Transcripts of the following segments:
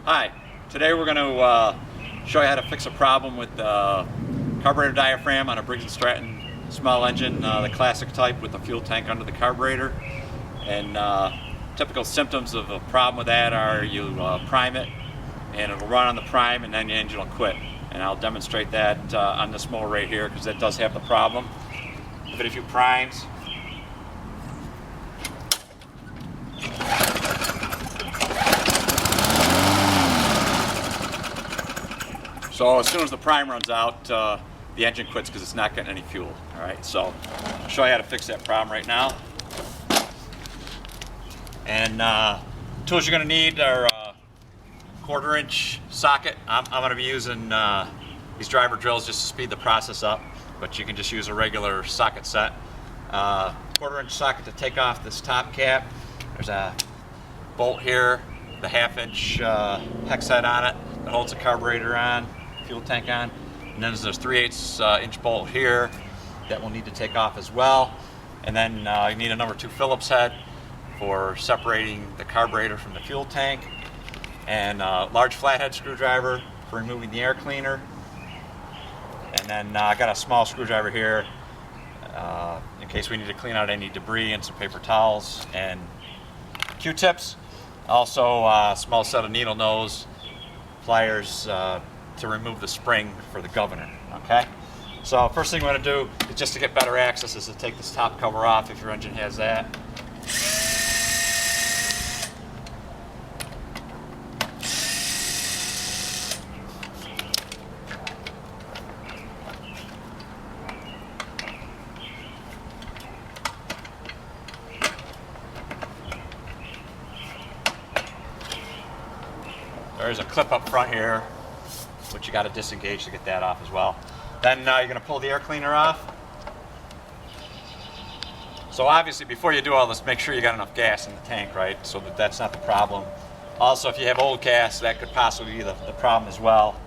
Hi, today we're going to show you how to fix a problem with the carburetor diaphragm on a Briggs and Stratton small engine, the classic type with the fuel tank under the carburetor. And typical symptoms of a problem with that are you prime it and it'll run on the prime and then the engine will quit. And I'll demonstrate that on this motor right here because that does have the problem. Give it a few primes. So as soon as the prime runs out, the engine quits because it's not getting any fuel. All right, so I'll show you how to fix that problem right now. And tools you're going to need are a 1/4-inch socket. I'm going to be using these driver drills just to speed the process up, but you can just use a regular socket set. 1/4-inch socket to take off this top cap. There's a bolt here, the 1/2-inch hex head on it that holds the carburetor on, fuel tank on, and then there's 3/8 inch bolt here that we'll need to take off as well. And then you need a number 2 Phillips head for separating the carburetor from the fuel tank, and a large flathead screwdriver for removing the air cleaner. And then I got a small screwdriver here in case we need to clean out any debris, and some paper towels and Q-tips. Also a small set of needle nose pliers to remove the spring for the governor. Okay, so first thing we're going to do is, just to get better access, is to take this top cover off if your engine has that. There's a clip up front here, which you got to disengage to get that off as well. Then you're going to pull the air cleaner off. So obviously before you do all this, make sure you got enough gas in the tank, right? So that's not the problem. Also, if you have old gas, that could possibly be the problem as well.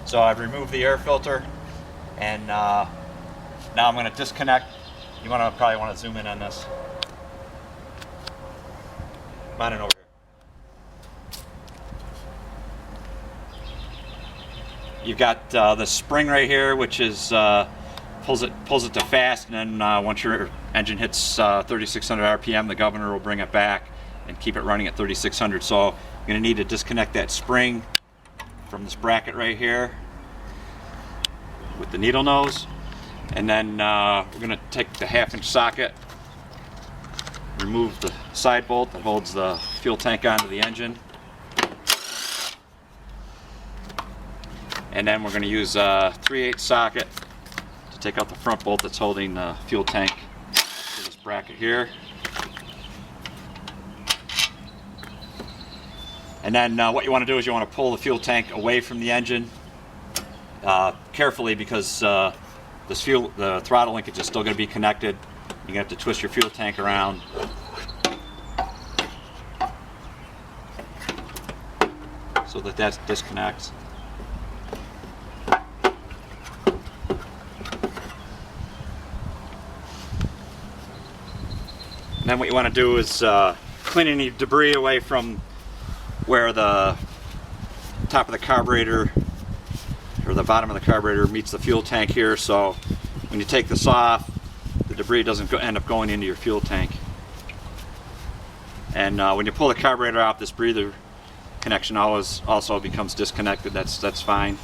So I've removed the air filter, and now I'm going to disconnect. You probably want to zoom in on this. Come on in over here. You've got the spring right here, which is pulls it to fast, and then once your engine hits 3,600 RPM, the governor will bring it back and keep it running at 3,600. So you're going to need to disconnect that spring from this bracket right here with the needle nose, and then we're going to take the 1/2-inch socket, remove the side bolt that holds the fuel tank onto the engine. And then we're going to use a 3/8 socket to take out the front bolt that's holding the fuel tank to this bracket here. And then what you want to do is you want to pull the fuel tank away from the engine carefully, because the throttle linkage is still going to be connected. You're going to have to twist your fuel tank around. So that disconnects. And then what you want to do is clean any debris away from where the top of the carburetor or the bottom of the carburetor meets the fuel tank here. So when you take this off, the debris doesn't end up going into your fuel tank. And when you pull the carburetor off, this breather connection also becomes disconnected. That's fine.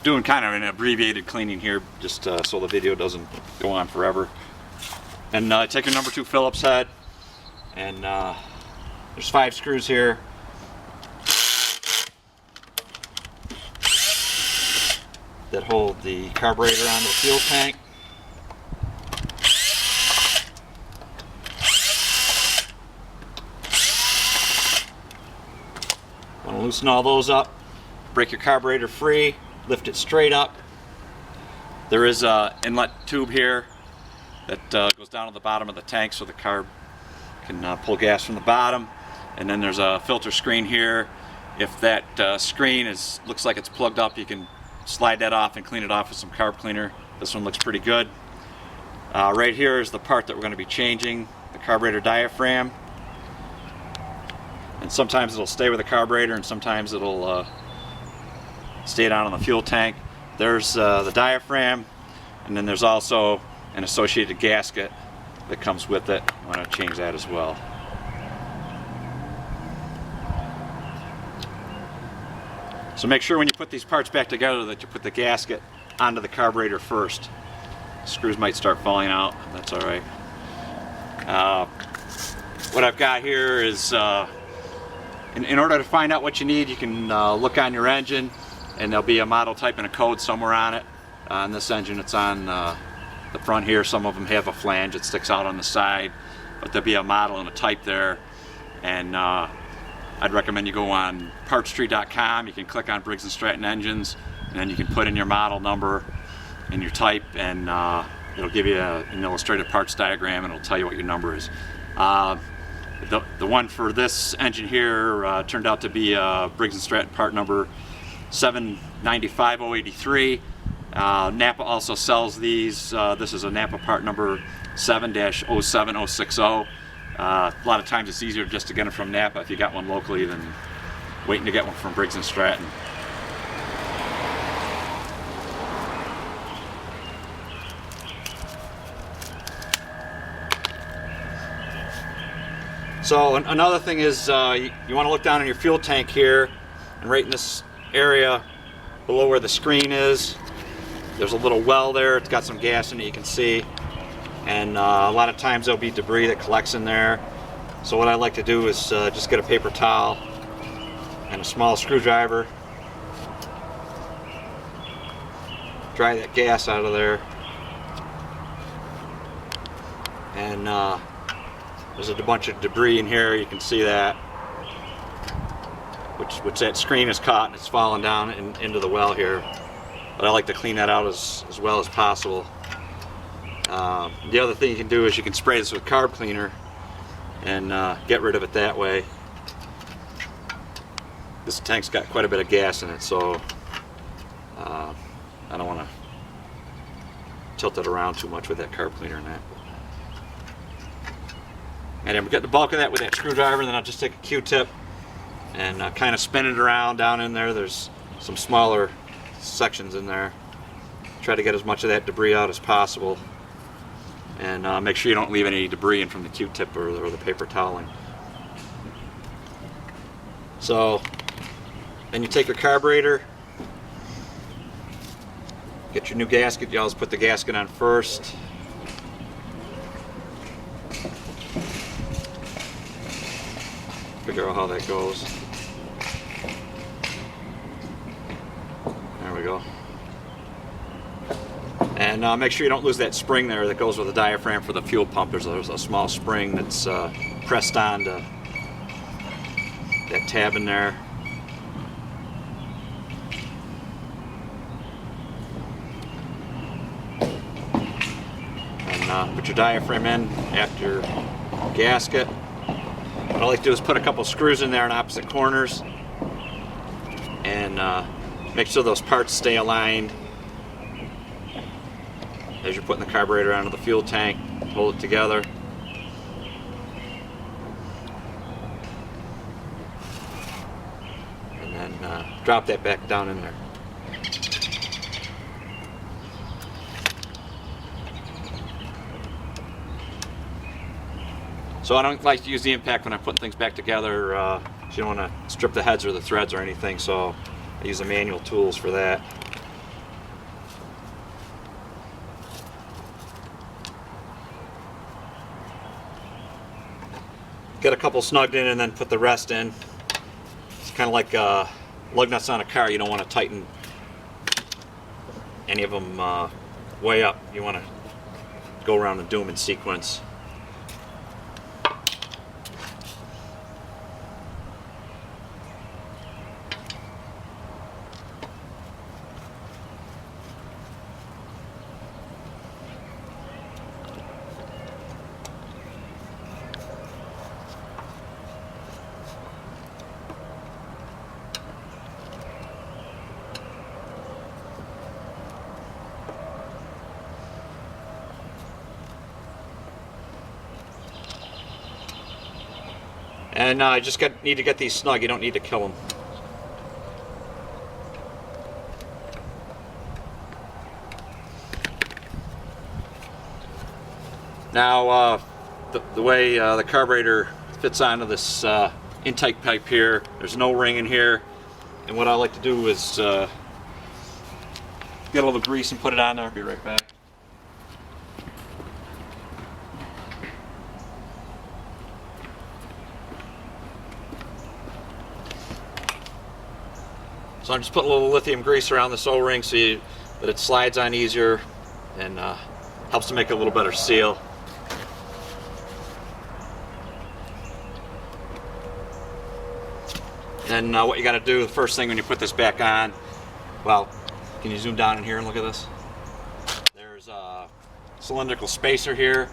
Doing kind of an abbreviated cleaning here, just so the video doesn't go on forever. And take your number 2 Phillips head, and there's 5 screws here. That hold the carburetor onto the fuel tank. Want to loosen all those up, break your carburetor free. Lift it straight up. There is an inlet tube here that goes down to the bottom of the tank so the carb can pull gas from the bottom. And then there's a filter screen here. If that screen looks like it's plugged up, you can slide that off and clean it off with some carb cleaner. This one looks pretty good. Right here is the part that we're going to be changing, the carburetor diaphragm. And sometimes it'll stay with the carburetor and sometimes it'll stay down on the fuel tank. There's the diaphragm, and then there's also an associated gasket that comes with it. I want to change that as well. So make sure when you put these parts back together that you put the gasket onto the carburetor first. Screws might start falling out, that's all right. What I've got here is, in order to find out what you need, you can look on your engine and there'll be a model type and a code somewhere on it. On this engine it's on the front here. Some of them have a flange that sticks out on the side, but there'll be a model and a type there. And I'd recommend you go on partstree.com. You can click on Briggs and Stratton engines, and then you can put in your model number and your type, and it'll give you an illustrated parts diagram, and it'll tell you what your number is. The one for this engine here turned out to be Briggs and Stratton part number 795083. Napa also sells these. This is a Napa part number 7-07060. A lot of times it's easier just to get them from Napa if you got one locally than waiting to get one from Briggs and Stratton. So another thing is you want to look down in your fuel tank here, and right in this area below where the screen is, there's a little well there. It's got some gas in it, you can see. And a lot of times there'll be debris that collects in there. So what I like to do is just get a paper towel and a small screwdriver, dry that gas out of there, and there's a bunch of debris in here. You can see that, which that screen is caught and it's falling down into the well here. But I like to clean that out as well as possible. The other thing you can do is you can spray this with carb cleaner and get rid of it that way. This tank's got quite a bit of gas in it, so I don't want to tilt it around too much with that carb cleaner and that. And then we get the bulk of that with that screwdriver, and then I'll just take a Q-tip and kind of spin it around down in there. There's some smaller sections in there. Try to get as much of that debris out as possible. And make sure you don't leave any debris in from the Q-tip or the paper toweling. So then you take your carburetor, get your new gasket. You always put the gasket on first. Figure out how that goes. There we go. And make sure you don't lose that spring there that goes with the diaphragm for the fuel pump. There's a small spring that's pressed onto that tab in there. And put your diaphragm in after your gasket. What I like to do is put a couple screws in there in opposite corners and make sure those parts stay aligned as you're putting the carburetor onto the fuel tank. Hold it together. And then drop that back down in there. So I don't like to use the impact when I'm putting things back together. You don't want to strip the heads or the threads or anything, so I use the manual tools for that. Get a couple snugged in and then put the rest in. It's kind of like lug nuts on a car. You don't want to tighten any of them way up. You want to go around and do them in sequence. And you just need to get these snug. You don't need to kill them. Now, the way the carburetor fits onto this intake pipe here, there's no ring in here. And what I like to do is get a little grease and put it on there. I'll be right back. So I'm just putting a little lithium grease around this O-ring so that it slides on easier and helps to make a little better seal. And what you got to do the first thing when you put this back on, well, can you zoom down in here and look at this? There's a cylindrical spacer here.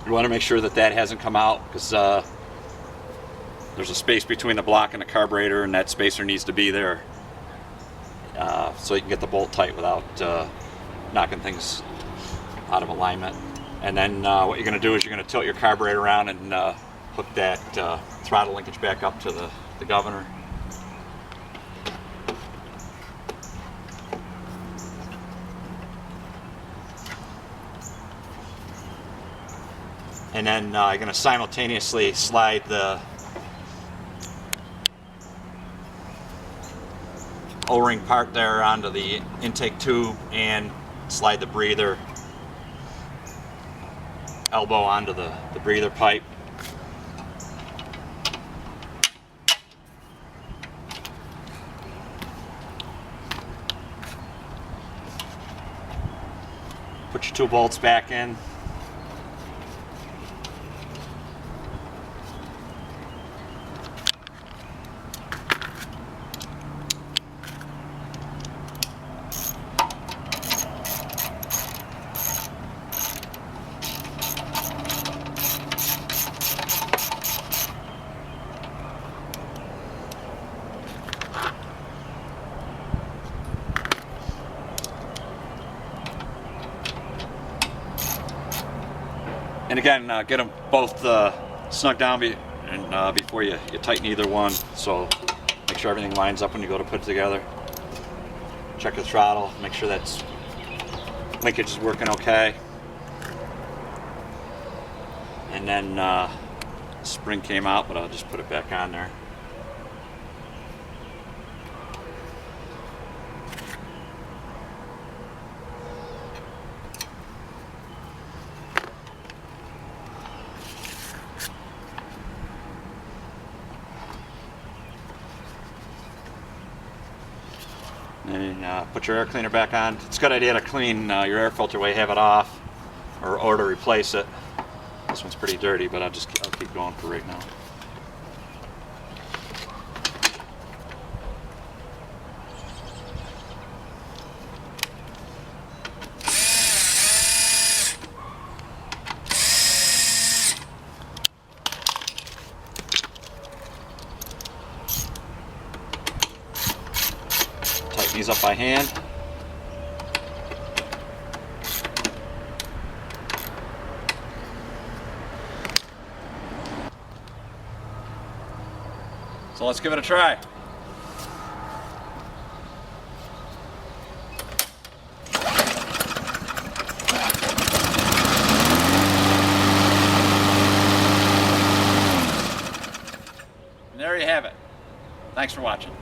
You want to make sure that that hasn't come out, because there's a space between the block and the carburetor, and that spacer needs to be there so you can get the bolt tight without knocking things out of alignment. And then what you're going to do is you're going to tilt your carburetor around and hook that throttle linkage back up to the governor. And then you're going to simultaneously slide the O-ring part there onto the intake tube and slide the breather elbow onto the breather pipe. Put your 2 bolts back in. And again, get them both snug down before you tighten either one. So make sure everything lines up when you go to put it together. Check the throttle, make sure that's linkage is working okay. And then the spring came out, but I'll just put it back on there. And put your air cleaner back on. It's a good idea to clean your air filter while you have it off, or to replace it. This one's pretty dirty, but I'll keep going for right now. These up by hand. So let's give it a try. And there you have it. Thanks for watching.